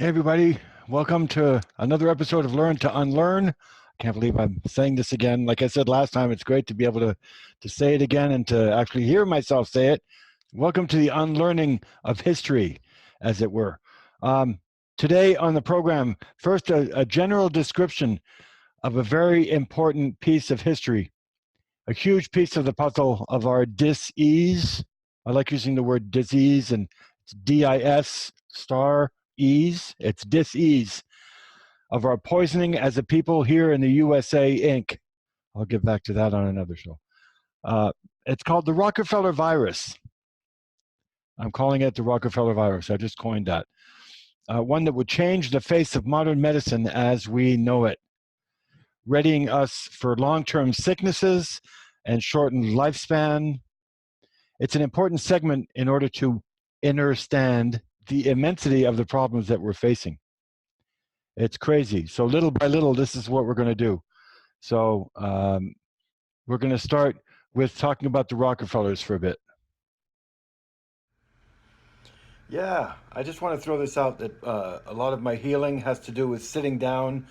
Hey everybody, welcome to another episode of Learn to Unlearn. I can't believe I'm saying this again. Like I said last time, it's great to be able to say it again and to actually hear myself say it. Welcome to the unlearning of history, as it were. Today on the program, first a general description of a very important piece of history, a huge piece of the puzzle of our dis-ease. I like using the word disease, and it's D-I-S star ease. It's dis-ease of our poisoning as a people here in the USA, Inc. I'll get back to that on another show. It's called the Rockefeller virus. I'm calling it the Rockefeller virus. I just coined that. One that would change the face of modern medicine as we know it, readying us for long-term sicknesses and shortened lifespan. It's an important segment in order to understand the immensity of the problems that we're facing. It's crazy. So little by little, this is what we're going to do. So we're going to start with talking about the Rockefellers for a bit. Yeah, I just want to throw this out that a lot of my healing has to do with sitting down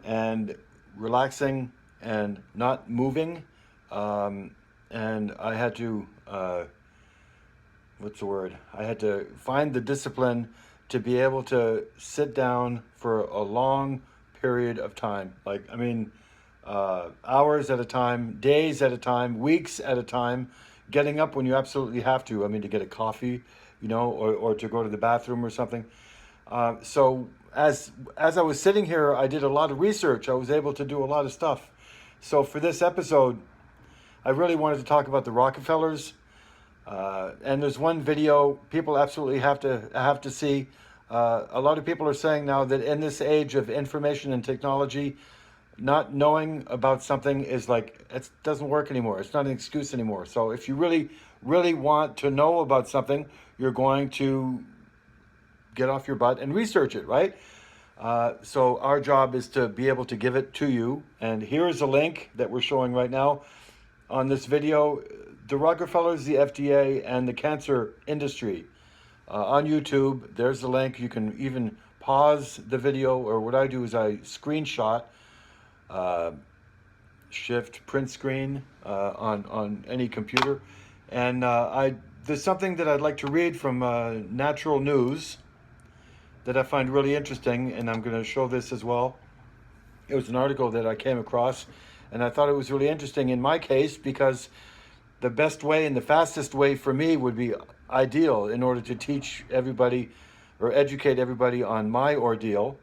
and relaxing and not moving. And I had to, what's the word? I had to find the discipline to be able to sit down for a long period of time. Hours at a time, days at a time, weeks at a time, getting up when you absolutely have to. To get a coffee, or to go to the bathroom or something. So as I was sitting here, I did a lot of research. I was able to do a lot of stuff. So for this episode, I really wanted to talk about the Rockefellers. And there's one video people absolutely have to see. A lot of people are saying now that in this age of information and technology, not knowing about something is like it doesn't work anymore. It's not an excuse anymore. So if you really, really want to know about something, you're going to get off your butt and research it, right? So our job is to be able to give it to you. And here's a link that we're showing right now on this video. The Rockefellers, the FDA, and the cancer industry on YouTube. There's the link. You can even pause the video, or what I do is I screenshot, shift print screen on any computer, and there's something that I'd like to read from Natural News that I find really interesting, and I'm going to show this as well. It was an article that I came across, and I thought it was really interesting in my case because the best way and the fastest way for me would be ideal in order to teach everybody or educate everybody on my ordeal.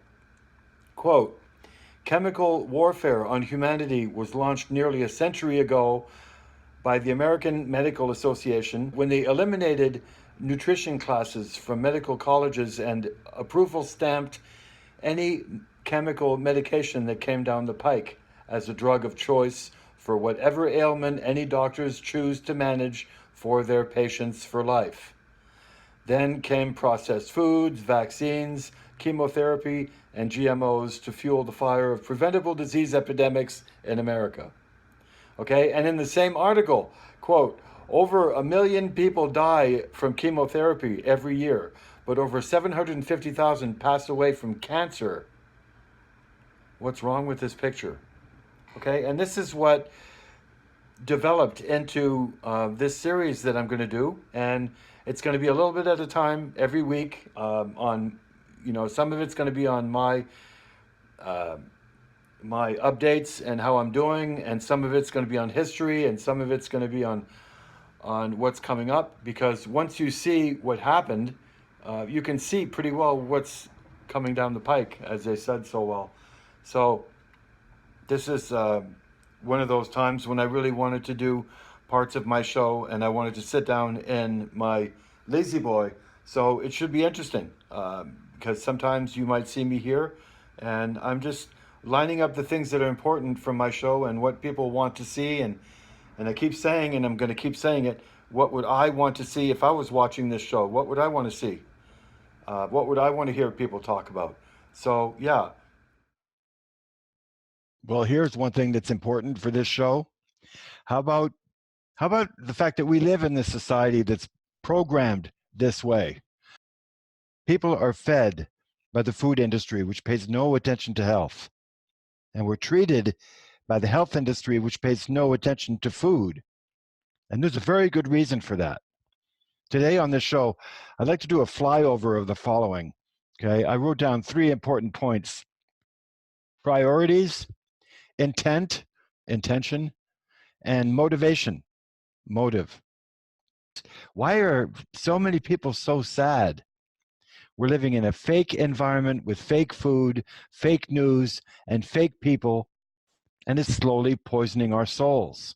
Quote, chemical warfare on humanity was launched nearly a century ago by the American Medical Association when they eliminated nutrition classes from medical colleges and approval stamped any chemical medication that came down the pike as a drug of choice for whatever ailment any doctors choose to manage for their patients for life. Then came processed foods, vaccines, chemotherapy, and GMOs to fuel the fire of preventable disease epidemics in America. Okay, and in the same article, quote, over 1 million people die from chemotherapy every year, but over 750,000 pass away from cancer. What's wrong with this picture? Okay, and this is what developed into this series that I'm going to do, and it's going to be a little bit at a time every week. Some of it's going to be on my updates and how I'm doing, and some of it's going to be on history, and some of it's going to be on what's coming up. Because once you see what happened, you can see pretty well what's coming down the pike, as they said so well. So this is one of those times when I really wanted to do parts of my show, and I wanted to sit down in my lazy boy. So it should be interesting because sometimes you might see me here, and I'm just lining up the things that are important from my show and what people want to see. And I keep saying, and I'm going to keep saying it, what would I want to see if I was watching this show? What would I want to see? What would I want to hear people talk about? So, yeah. Well, here's one thing that's important for this show. How about the fact that we live in this society that's programmed this way? People are fed by the food industry, which pays no attention to health. And we're treated by the health industry, which pays no attention to food. And there's a very good reason for that. Today on this show, I'd like to do a flyover of the following. Okay, I wrote down 3 important points: priorities, intent, intention, and motivation, motive. Why are so many people so sad? We're living in a fake environment with fake food, fake news, and fake people, and it's slowly poisoning our souls.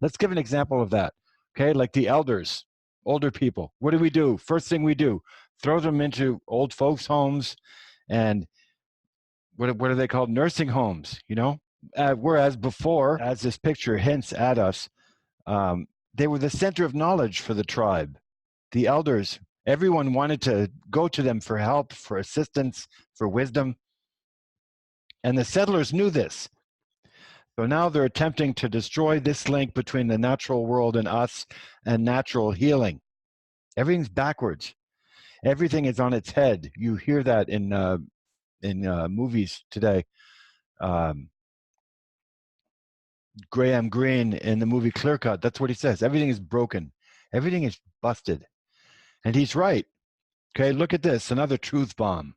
Let's give an example of that. Okay, like the elders, older people. What do? First thing we do, throw them into old folks' homes, and what are they called? Nursing homes, you know? Whereas before, as this picture hints at us, they were the center of knowledge for the tribe. The elders, everyone wanted to go to them for help, for assistance, for wisdom. And the settlers knew this. So now they're attempting to destroy this link between the natural world and us and natural healing. Everything's backwards. Everything is on its head. You hear that in movies today. Graham Greene in the movie Clear Cut, that's what he says. Everything is broken. Everything is busted. And he's right. Okay, look at this, another truth bomb.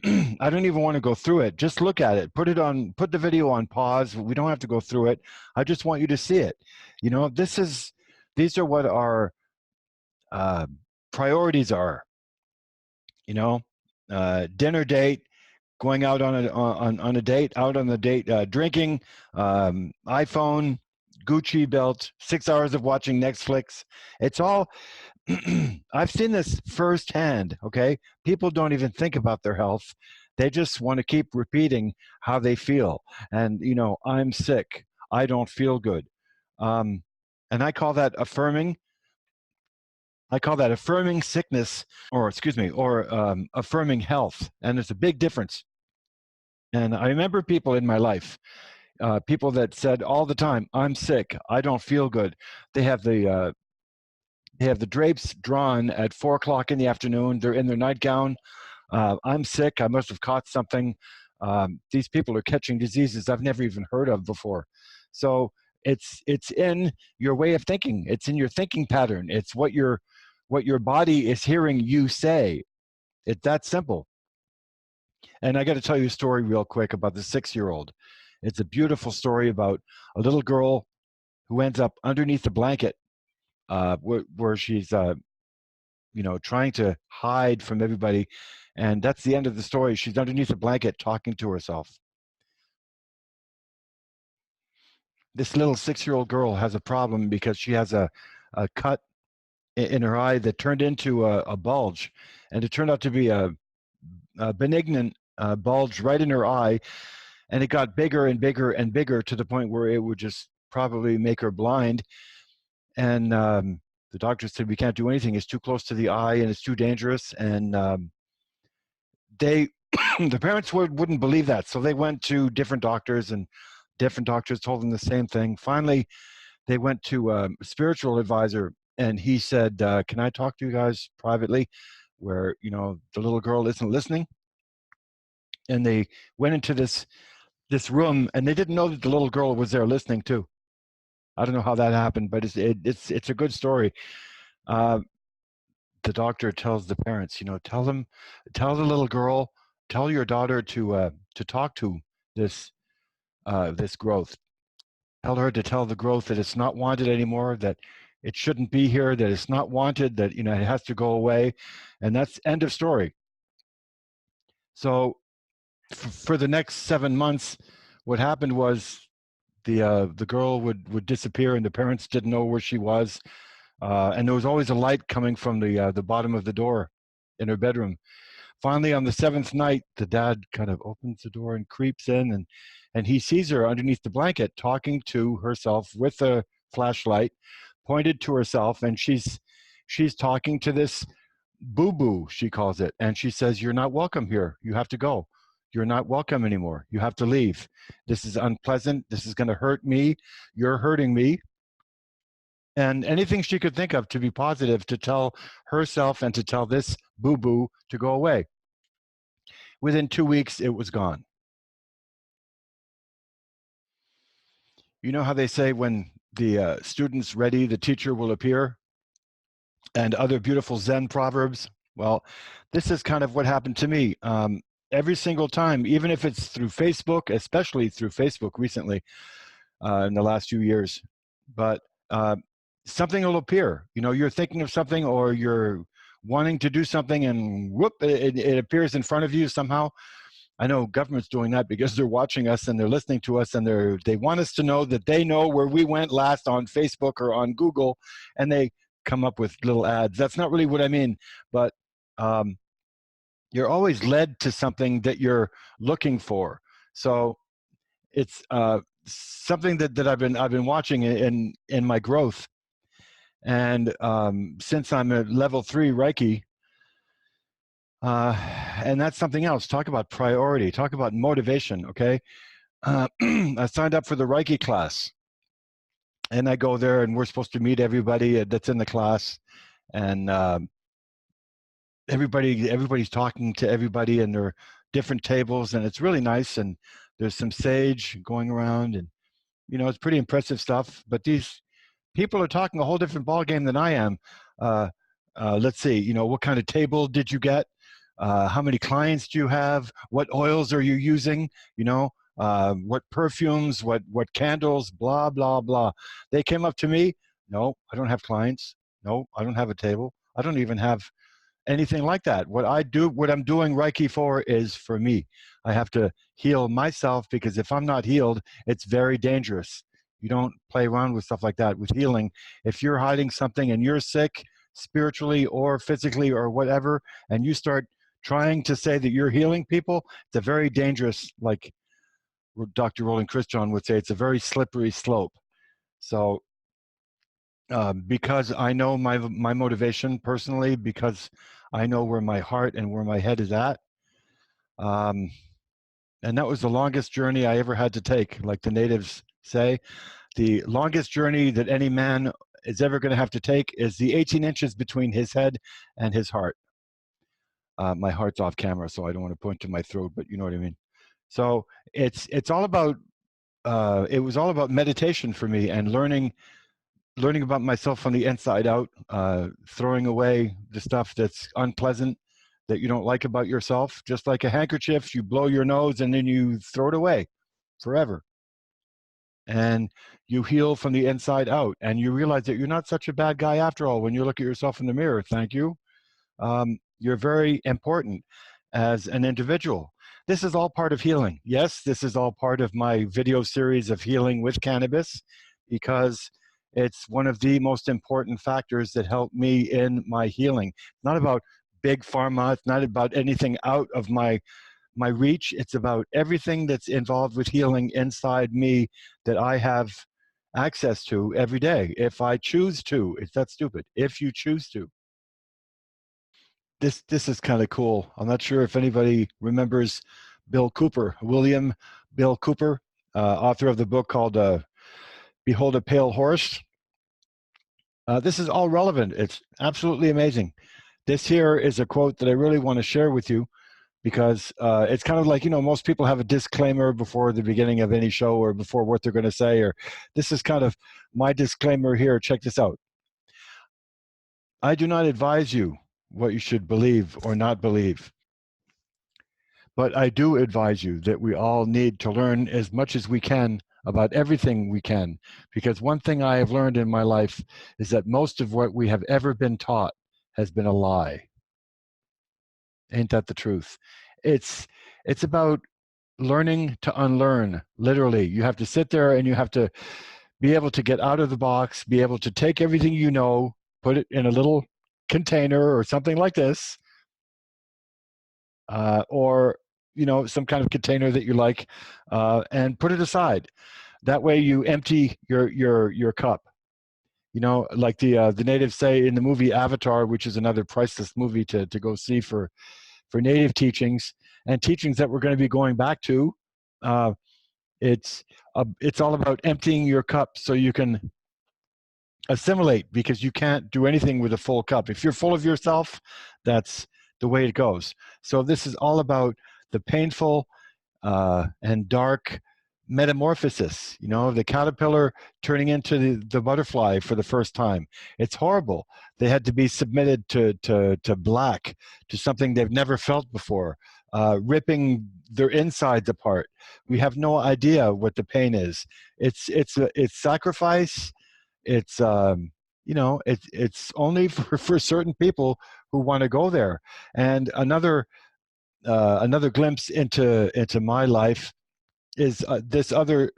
I don't even want to go through it. Just look at it. Put the video on pause. We don't have to go through it. I just want you to see it. You know, these are what our priorities are. You know, dinner date, going out on a date, out on the date, drinking, iPhone, Gucci belt, 6 hours of watching Netflix. It's all, I've seen this firsthand, okay? People don't even think about their health. They just want to keep repeating how they feel. And, you know, I'm sick. I don't feel good. And I call that affirming. I call that affirming sickness, or affirming health. And there's a big difference. And I remember people in my life, people that said all the time, I'm sick, I don't feel good. They have the drapes drawn at 4 o'clock in the afternoon. They're in their nightgown. I'm sick, I must have caught something. These people are catching diseases I've never even heard of before. So it's in your way of thinking. It's in your thinking pattern. It's what your body is hearing you say. It's that simple. And I got to tell you a story real quick about the 6-year-old. It's a beautiful story about a little girl who ends up underneath the blanket, where she's, you know, trying to hide from everybody. And that's the end of the story. She's underneath the blanket talking to herself. This little 6-year-old girl has a problem because she has a cut in her eye that turned into a bulge. And it turned out to be a benignant bulge right in her eye, and it got bigger and bigger and bigger to the point where it would just probably make her blind. And the doctor said, we can't do anything. It's too close to the eye and it's too dangerous. And the parents wouldn't believe that. So they went to different doctors, and different doctors told them the same thing. Finally, they went to a spiritual advisor, and he said, can I talk to you guys privately, where, you know, the little girl isn't listening? And they went into this room, and they didn't know that the little girl was there listening too. I don't know how that happened, but it's a good story. The doctor tells the parents, you know, tell the little girl, tell your daughter to talk to this growth. Tell her to tell the growth that it's not wanted anymore, that it shouldn't be here, that it's not wanted, that, you know, it has to go away, and that's end of story. So for the next 7 months, what happened was the girl would disappear, and the parents didn't know where she was, and there was always a light coming from the bottom of the door in her bedroom. Finally, on the 7th night, the dad kind of opens the door and creeps in, and he sees her underneath the blanket talking to herself with a flashlight pointed to herself, and she's talking to this boo-boo, she calls it, and she says, you're not welcome here. You have to go. You're not welcome anymore. You have to leave. This is unpleasant. This is going to hurt me. You're hurting me. And anything she could think of to be positive, to tell herself and to tell this boo-boo to go away. Within 2 weeks, it was gone. You know how they say when the student's ready, the teacher will appear, and other beautiful Zen proverbs? Well, this is kind of what happened to me. Every single time, even if it's through Facebook, especially through Facebook recently, in the last few years, but something will appear. You know, you're thinking of something or you're wanting to do something and whoop, it appears in front of you somehow. I know government's doing that because they're watching us and they're listening to us, and they want us to know that they know where we went last on Facebook or on Google, and they come up with little ads. That's not really what I mean, but you're always led to something that you're looking for. So it's something that I've been watching in my growth, and since I'm at level 3 Reiki. And that's something else. Talk about priority. Talk about motivation, okay? I signed up for the Reiki class. And I go there, and we're supposed to meet everybody that's in the class. And everybody's talking to everybody, and there are different tables, and it's really nice. And there's some sage going around, and, you know, it's pretty impressive stuff. But these people are talking a whole different ballgame than I am. Let's see, you know, what kind of table did you get? How many clients do you have? What oils are you using? You know, what perfumes, what candles, blah, blah, blah. They came up to me. No, I don't have clients. No, I don't have a table. I don't even have anything like that. What I'm doing Reiki for is for me. I have to heal myself, because if I'm not healed, it's very dangerous. You don't play around with stuff like that with healing. If you're hiding something and you're sick, spiritually or physically or whatever, and you start trying to say that you're healing people, it's a very dangerous, like Dr. Roland Christian would say, it's a very slippery slope. So because I know my motivation personally, because I know where my heart and where my head is at, and that was the longest journey I ever had to take. Like the natives say, the longest journey that any man is ever going to have to take is the 18 inches between his head and his heart. My heart's off camera, so I don't want to point to my throat, but you know what I mean. So it's all about, it was all about meditation for me, and learning about myself from the inside out, throwing away the stuff that's unpleasant, that you don't like about yourself. Just like a handkerchief, you blow your nose and then you throw it away forever. And you heal from the inside out, and you realize that you're not such a bad guy after all when you look at yourself in the mirror. Thank you. You're very important as an individual. This is all part of healing. Yes, this is all part of my video series of healing with cannabis, because it's one of the most important factors that help me in my healing. It's not about big pharma. It's not about anything out of my reach. It's about everything that's involved with healing inside me that I have access to every day, if I choose to. It's that stupid. If you choose to. This is kind of cool. I'm not sure if anybody remembers William Bill Cooper, author of the book called Behold a Pale Horse. This is all relevant. It's absolutely amazing. This here is a quote that I really want to share with you, because it's kind of like, you know, most people have a disclaimer before the beginning of any show or before what they're going to say, or this is kind of my disclaimer here. Check this out. I do not advise you what you should believe or not believe, but I do advise you that we all need to learn as much as we can about everything we can, because one thing I have learned in my life is that most of what we have ever been taught has been a lie. Ain't that the truth? It's about learning to unlearn. Literally, you have to sit there and you have to be able to get out of the box, be able to take everything you know, put it in a little container or something like this, or, you know, some kind of container that you like, and put it aside. That way you empty your cup. You know, like the natives say in the movie Avatar, which is another priceless movie to go see for native teachings and teachings that we're going to be going back to. It's all about emptying your cup so you can assimilate, because you can't do anything with a full cup. If you're full of yourself, that's the way it goes. So this is all about the painful and dark metamorphosis, you know, the caterpillar turning into the butterfly for the first time. It's horrible. They had to be submitted to black, to something they've never felt before, ripping their insides apart. We have no idea what the pain is. It's sacrifice. It's you know, it's only for certain people who want to go there. And another glimpse into my life is this other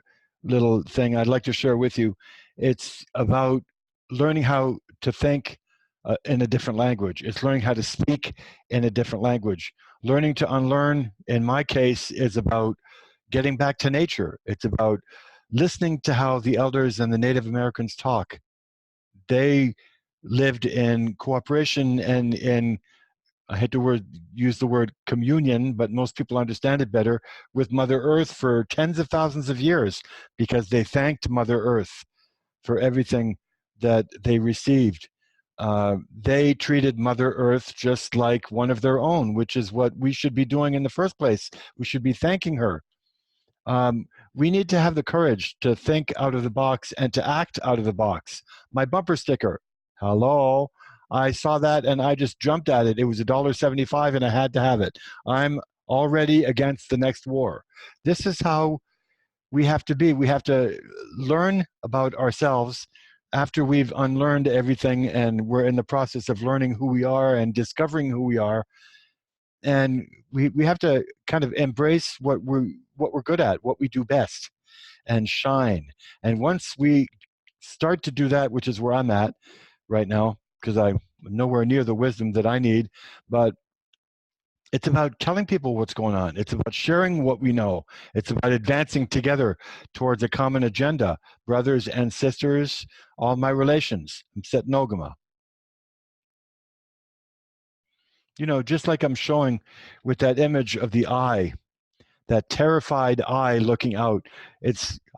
little thing I'd like to share with you. It's about learning how to think in a different language. It's learning how to speak in a different language. Learning to unlearn, in my case, is about getting back to nature. It's about listening to how the elders and the Native Americans talk. They lived in cooperation and in, I hate to use the word communion, but most people understand it better, with Mother Earth for tens of thousands of years, because they thanked Mother Earth for everything that they received. They treated Mother Earth just like one of their own, which is what we should be doing in the first place. We should be thanking her. We need to have the courage to think out of the box and to act out of the box. My bumper sticker, hello. I saw that and I just jumped at it. It was $1.75 and I had to have it. I'm already against the next war. This is how we have to be. We have to learn about ourselves after we've unlearned everything and we're in the process of learning who we are and discovering who we are. And we have to kind of embrace what we're good at, what we do best, and shine. And once we start to do that, which is where I'm at right now, because I'm nowhere near the wisdom that I need, but it's about telling people what's going on. It's about sharing what we know. It's about advancing together towards a common agenda. Brothers and sisters, all my relations. Mset Nogama. You know, just like I'm showing with that image of the eye, that terrified eye looking out.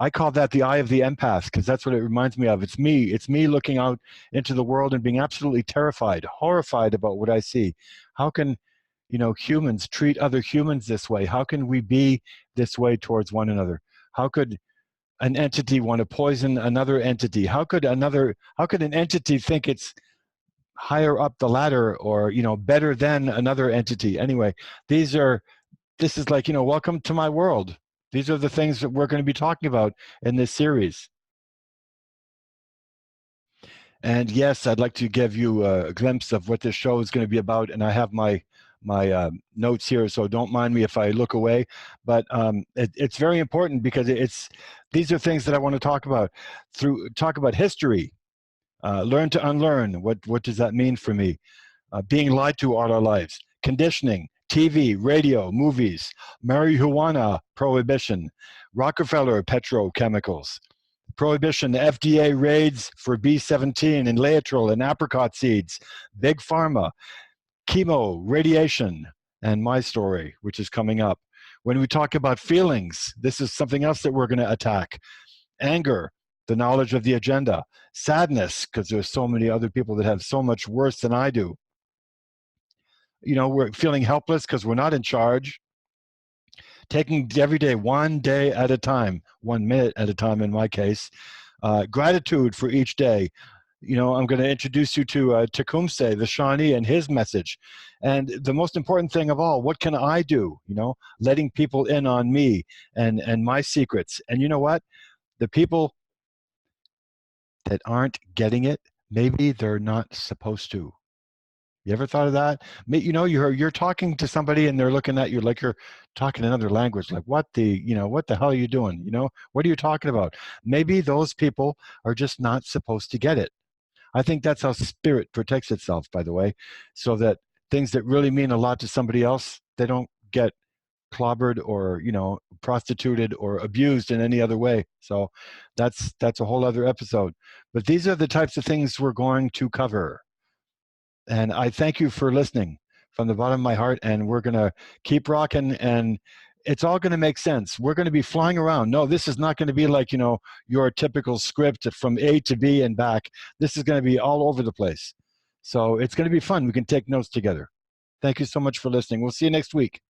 I call that the eye of the empath, because that's what it reminds me of. It's me looking out into the world and being absolutely terrified, horrified about what I see. How can, you know, humans treat other humans this way? How can we be this way towards one another? How could an entity want to poison another entity? How could an entity think it's higher up the ladder or, you know, better than another entity? Anyway, this is like, you know, welcome to my world. These are the things that we're going to be talking about in this series. And yes, I'd like to give you a glimpse of what this show is going to be about. And I have my notes here, so don't mind me if I look away. But it's very important because these are things that I want to talk about. Talk about history, learn to unlearn. What does that mean for me? Being lied to all our lives, conditioning, TV, radio, movies, marijuana prohibition, Rockefeller petrochemicals, prohibition, FDA raids for B17 and Laetrile and apricot seeds, big pharma, chemo, radiation, and my story, which is coming up. When we talk about feelings, this is something else that we're going to attack. Anger, the knowledge of the agenda. Sadness, because there's so many other people that have so much worse than I do. You know, we're feeling helpless because we're not in charge. Taking every day, one day at a time, 1 minute at a time in my case. Gratitude for each day. You know, I'm going to introduce you to Tecumseh, the Shawnee, and his message. And the most important thing of all, what can I do? You know, letting people in on me and my secrets. And you know what? The people that aren't getting it, maybe they're not supposed to. You ever thought of that? You know, you're talking to somebody and they're looking at you like you're talking another language. Like, what the hell are you doing? You know, what are you talking about? Maybe those people are just not supposed to get it. I think that's how spirit protects itself, by the way, so that things that really mean a lot to somebody else, they don't get clobbered or, you know, prostituted or abused in any other way. So that's a whole other episode. But these are the types of things we're going to cover. And I thank you for listening from the bottom of my heart, and we're going to keep rocking, and it's all going to make sense. We're going to be flying around. No, this is not going to be like, you know, your typical script from A to B and back. This is going to be all over the place. So it's going to be fun. We can take notes together. Thank you so much for listening. We'll see you next week.